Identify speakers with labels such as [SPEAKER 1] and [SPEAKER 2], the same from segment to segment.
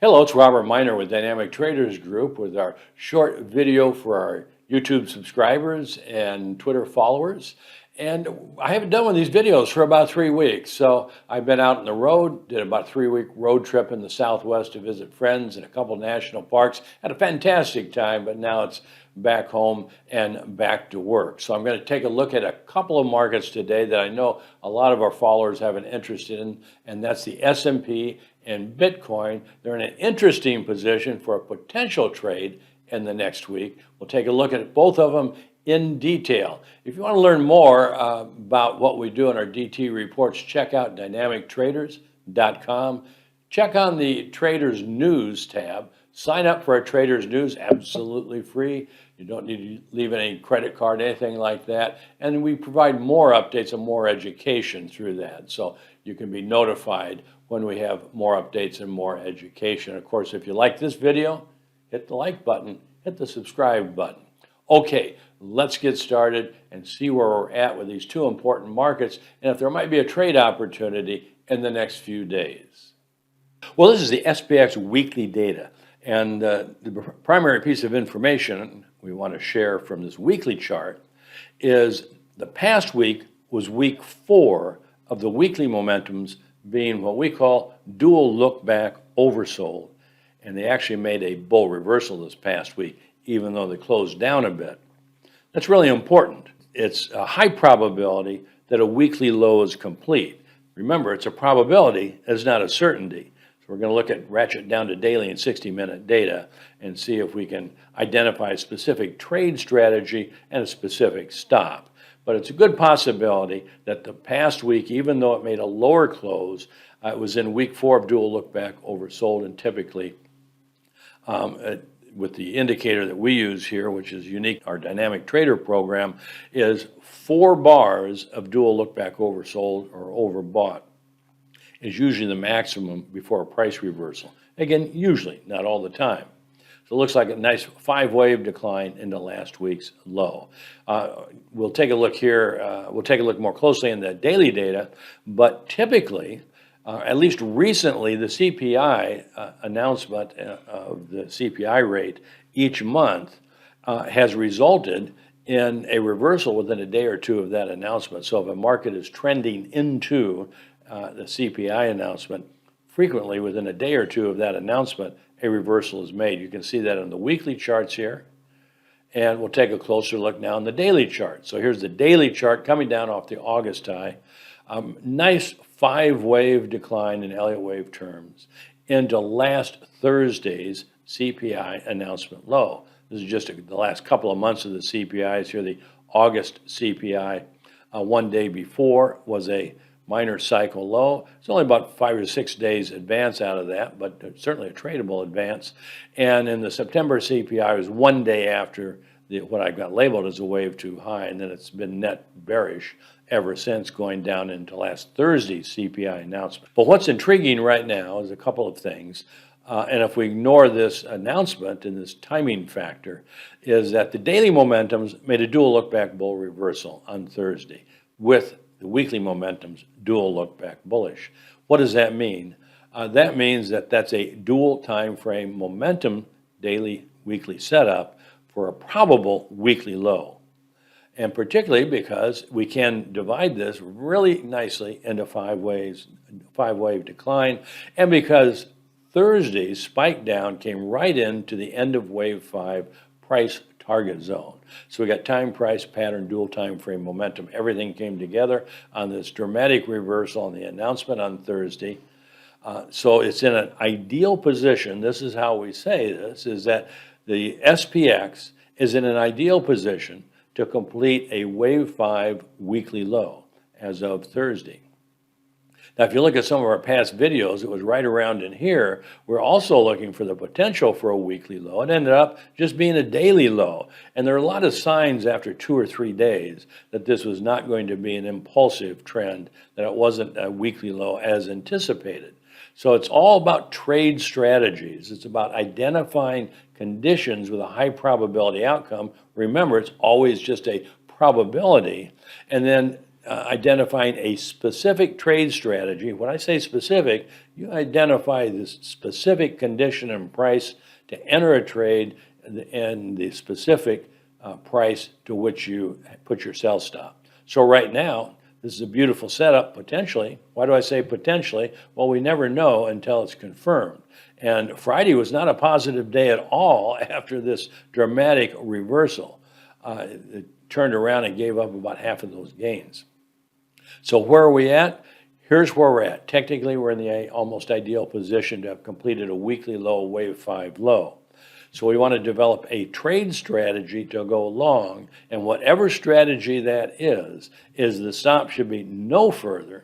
[SPEAKER 1] Hello, it's Robert Miner with Dynamic Traders Group with our short video for our YouTube subscribers and Twitter followers. And I haven't done one of these videos for about 3 weeks. So I've been out on the road, did about a 3-week road trip in the Southwest to visit friends in a couple national parks. Had a fantastic time, but now it's back home and back to work. So I'm going to take a look at a couple of markets today that I know a lot of our followers have an interest in, and that's the S&P and Bitcoin. They're in an interesting position for a potential trade in the next week. We'll take a look at both of them in detail. If you want to learn more about what we do in our DT reports, check out dynamictraders.com. Check on the Traders News tab. Sign up for our Traders News, absolutely free. You don't need to leave any credit card, anything like that. And we provide more updates and more education through that. So you can be notified when we have more updates and more education. Of course, if you like this video, hit the like button, hit the subscribe button. Okay, let's get started and see where we're at with these two important markets and if there might be a trade opportunity in the next few days. Well, this is the SPX weekly data, and the primary piece of information we want to share from this weekly chart is the past week was week 4 of the weekly momentums being what we call dual look back oversold, and they actually made a bull reversal this past week even though they closed down a bit. That's really important. It's a high probability that a weekly low is complete. Remember, it's a probability, it's not a certainty. So we're going to look at ratchet down to daily and 60-minute data and see if we can identify a specific trade strategy and a specific stop. But it's a good possibility that the past week, even though it made a lower close, it was in week 4 of dual look back oversold, and typically with the indicator that we use here, which is unique, our dynamic trader program, is 4 bars of dual look back oversold or overbought is usually the maximum before a price reversal. Again, usually, not all the time. So it looks like a nice 5-wave decline into last week's low. We'll take a look here, we'll take a look more closely in the daily data, but typically, at least recently, the CPI announcement of the CPI rate each month has resulted in a reversal within a day or two of that announcement. So if a market is trending into the CPI announcement, frequently within a day or two of that announcement, a reversal is made. You can see that on the weekly charts here. And we'll take a closer look now on the daily chart. So here's the daily chart coming down off the August high. Nice 5-wave decline in Elliott wave terms into last Thursday's CPI announcement low. This is just the last couple of months of the CPIs here. The August CPI one day before was a minor cycle low. It's only about 5 or 6 days advance out of that, but certainly a tradable advance. And in the September CPI was 1 day after what I got labeled as a wave too high, and then it's been net bearish ever since, going down into last Thursday's CPI announcement. But what's intriguing right now is a couple of things. And if we ignore this announcement and this timing factor, is that the daily momentums made a dual look back bull reversal on Thursday with the weekly momentums dual look back bullish. What does that mean? That means that that's a dual time frame momentum daily weekly setup for a probable weekly low. And particularly because we can divide this really nicely into 5-wave decline, and because Thursday's spike down came right into the end of wave 5 price target zone. So we got time, price, pattern, dual time frame momentum. Everything came together on this dramatic reversal on the announcement on Thursday. So it's in an ideal position. This is how we say this, is that the SPX is in an ideal position to complete a wave 5 weekly low as of Thursday. Now, if you look at some of our past videos, it was right around in here. We're also looking for the potential for a weekly low. It ended up just being a daily low. And there are a lot of signs after 2 or 3 days that this was not going to be an impulsive trend, that it wasn't a weekly low as anticipated. So it's all about trade strategies. It's about identifying conditions with a high probability outcome. Remember, it's always just a probability. And then identifying a specific trade strategy. When I say specific, You identify the specific condition and price to enter a trade and the specific price to which you put your sell stop. So right now, this is a beautiful setup, potentially. Why do I say potentially? Well, we never know until it's confirmed. And Friday was not a positive day at all after this dramatic reversal. It turned around and gave up about half of those gains. So where are we at? Here's where we're at. Technically, we're in the almost ideal position to have completed a weekly low, wave 5 low. So we want to develop a trade strategy to go along, and whatever strategy that is the stop should be no further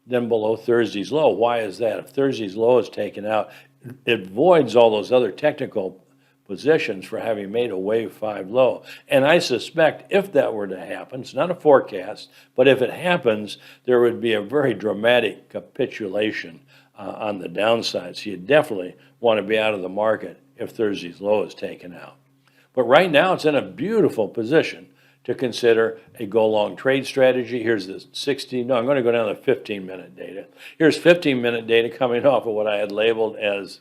[SPEAKER 1] than below Thursday's low. Why is that? If Thursday's low is taken out, it voids all those other technical positions for having made a wave 5 low. And I suspect if that were to happen, it's not a forecast, but if it happens, there would be a very dramatic capitulation on the downside. So you definitely want to be out of the market if Thursday's low is taken out. But right now it's in a beautiful position to consider a go-long trade strategy. Here's the I'm going to go down to 15-minute data. Here's 15-minute data coming off of what I had labeled as,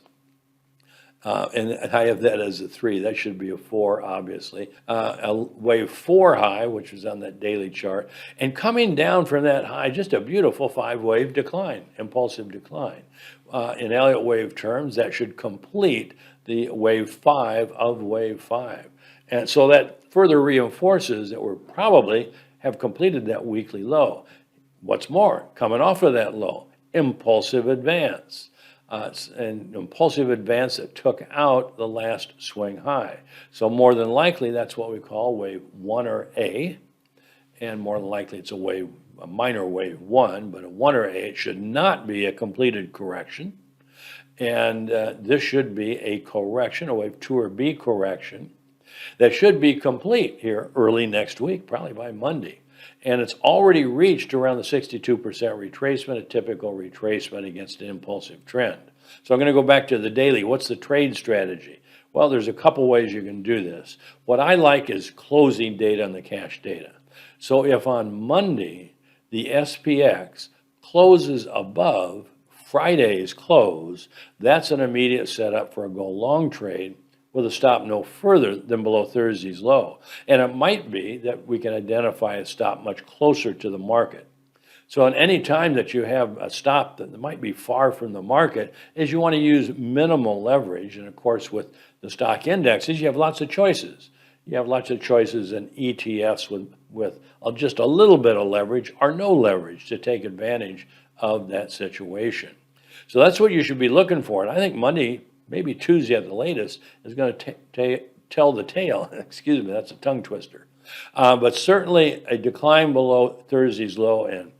[SPEAKER 1] and I have that as a 3. That should be a 4, obviously. A wave 4 high, which is on that daily chart. And coming down from that high, just a beautiful 5-wave decline, impulsive decline. In Elliott wave terms, that should complete the wave 5 of wave 5. And so that further reinforces that we're probably have completed that weekly low. What's more, coming off of that low, impulsive advance. An impulsive advance that took out the last swing high. So more than likely, that's what we call wave 1 or A. And more than likely, it's a minor wave 1, but a 1 or A. It should not be a completed correction. And this should be a correction, a wave 2 or B correction, that should be complete here early next week, probably by Monday. And it's already reached around the 62% retracement, a typical retracement against an impulsive trend. So I'm going to go back to the daily. What's the trade strategy? Well, there's a couple ways you can do this. What I like is closing data on the cash data. So if on Monday the SPX closes above Friday's close, that's an immediate setup for a go long trade with a stop no further than below Thursday's low. And it might be that we can identify a stop much closer to the market. So in any time that you have a stop that might be far from the market, is you want to use minimal leverage. And of course, with the stock indexes, you have lots of choices. You have lots of choices in ETFs with just a little bit of leverage or no leverage to take advantage of that situation. So that's what you should be looking for. And I think Monday, maybe Tuesday at the latest, is going to tell the tale. Excuse me, that's a tongue twister. But certainly a decline below Thursday's low, and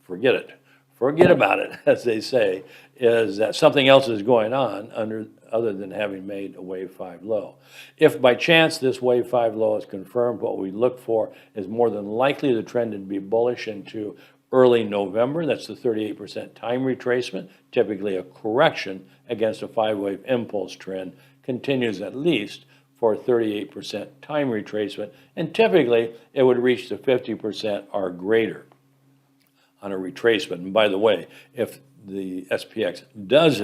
[SPEAKER 1] forget about it, as they say, is that something else is going on other than having made a wave 5 low. If by chance this wave 5 low is confirmed, what we look for is more than likely the trend to be bullish into early November. That's the 38% time retracement. Typically a correction against a 5-wave impulse trend continues at least for a 38% time retracement, and typically it would reach the 50% or greater on a retracement. And by the way, if the SPX does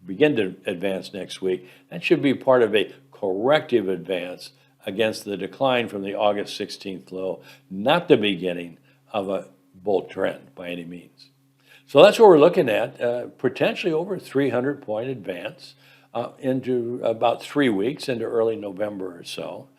[SPEAKER 1] begin to advance next week, that should be part of a corrective advance against the decline from the August 16th low, not the beginning of a bull trend by any means. So that's what we're looking at, potentially over a 300-point advance into about 3 weeks, into early November or so.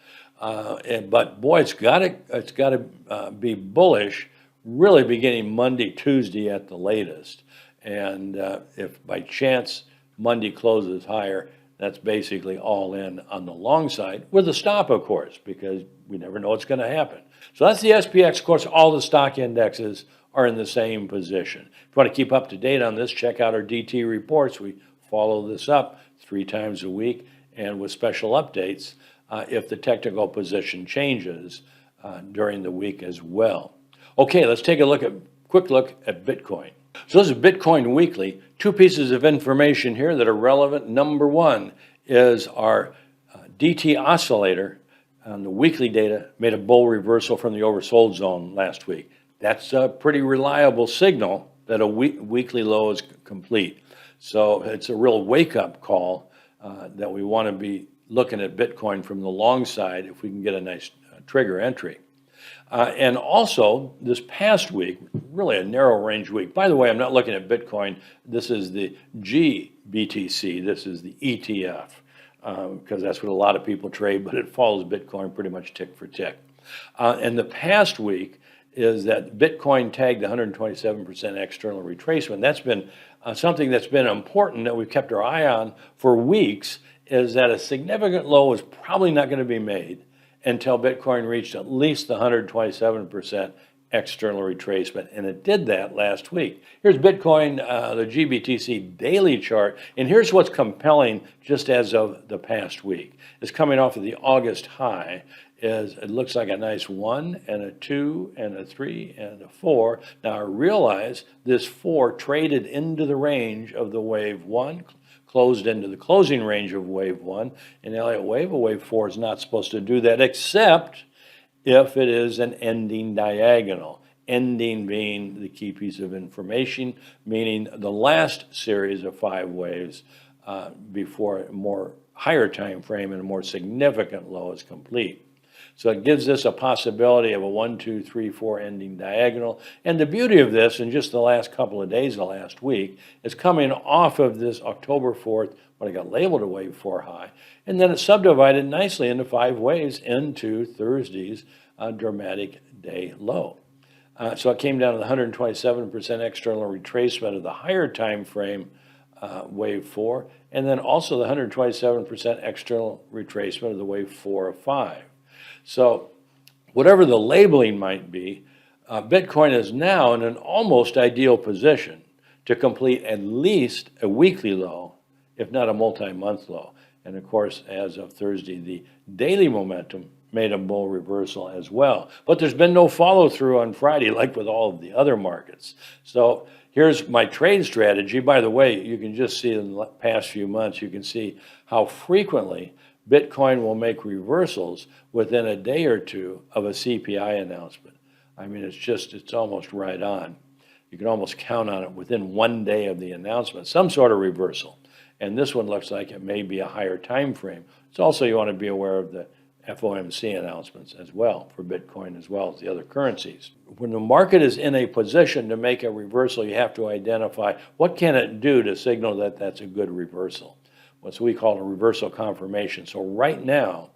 [SPEAKER 1] But boy, it's got to be bullish, really beginning Monday, Tuesday at the latest. And if by chance Monday closes higher, that's basically all in on the long side, with a stop, of course, because we never know what's going to happen. So that's the SPX. Of course, all the stock indexes are in the same position. If you want to keep up to date on this, check out our DT reports. We follow this up 3 times a week and with special updates if the technical position changes during the week as well. Okay, let's take a quick look at Bitcoin. So this is Bitcoin Weekly. 2 pieces of information here that are relevant. Number 1 is our DT oscillator on the weekly data made a bull reversal from the oversold zone last week. That's a pretty reliable signal that a weekly low is complete. So it's a real wake-up call that we want to be looking at Bitcoin from the long side if we can get a nice trigger entry. And also, this past week, really a narrow range week. By the way, I'm not looking at Bitcoin. This is the GBTC. This is the ETF, because that's what a lot of people trade, but it follows Bitcoin pretty much tick for tick. And the past week is that Bitcoin tagged 127% external retracement. That's been something that's been important that we've kept our eye on for weeks, is that a significant low is probably not going to be made until Bitcoin reached at least the 127% external retracement, and it did that last week. Here's Bitcoin, the GBTC daily chart, and here's what's compelling just as of the past week. It's coming off of the August high. It looks like a nice 1 and a 2 and a 3 and a 4. Now I realize this 4 traded into the range of the wave 1, closed into the closing range of wave 1. In Elliott wave, a wave 4 is not supposed to do that except if it is an ending diagonal. Ending being the key piece of information, meaning the last series of 5 waves before a more higher time frame and a more significant low is complete. So it gives us a possibility of a 1, 2, 3, 4 ending diagonal. And the beauty of this, in just the last couple of days, the last week, is coming off of this October 4th, what I got labeled a wave 4 high. And then it's subdivided nicely into 5 waves into Thursday's dramatic day low. So it came down to the 127% external retracement of the higher time frame wave 4, and then also the 127% external retracement of the wave 4 of 5. So whatever the labeling might be, Bitcoin is now in an almost ideal position to complete at least a weekly low, if not a multi-month low. And of course, as of Thursday, the daily momentum made a bull reversal as well. But there's been no follow-through on Friday, like with all of the other markets. So here's my trade strategy. By the way, you can just see in the past few months, you can see how frequently Bitcoin will make reversals within a day or two of a CPI announcement. I mean, it's almost right on. You can almost count on it within 1 day of the announcement, some sort of reversal. And this one looks like it may be a higher time frame. It's also, you want to be aware of the FOMC announcements as well for Bitcoin as well as the other currencies. When the market is in a position to make a reversal, you have to identify what can it do to signal that that's a good reversal. What we call a reversal confirmation. So right now,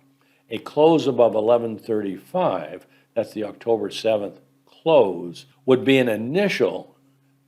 [SPEAKER 1] a close above 1135, that's the October 7th close, would be an initial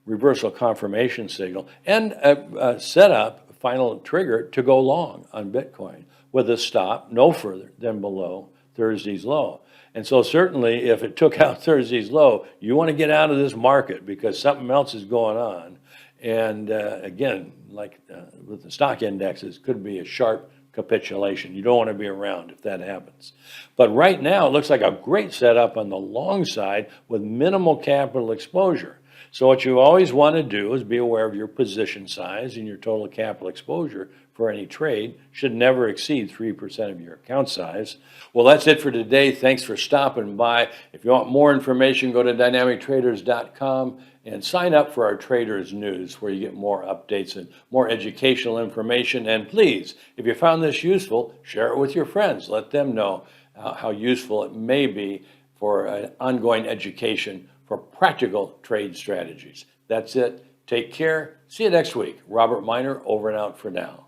[SPEAKER 1] reversal confirmation signal and a setup, final trigger to go long on Bitcoin with a stop no further than below Thursday's low. And so certainly if it took out Thursday's low, you want to get out of this market because something else is going on. And again, like with the stock indexes, could be a sharp capitulation. You don't want to be around if that happens. But right now, it looks like a great setup on the long side with minimal capital exposure. So what you always want to do is be aware of your position size, and your total capital exposure for any trade should never exceed 3% of your account size. Well, that's it for today. Thanks for stopping by. If you want more information, go to dynamictraders.com and sign up for our Traders News, where you get more updates and more educational information. And please, if you found this useful, share it with your friends. Let them know how useful it may be for an ongoing education for practical trade strategies. That's it. Take care. See you next week. Robert Miner, over and out for now.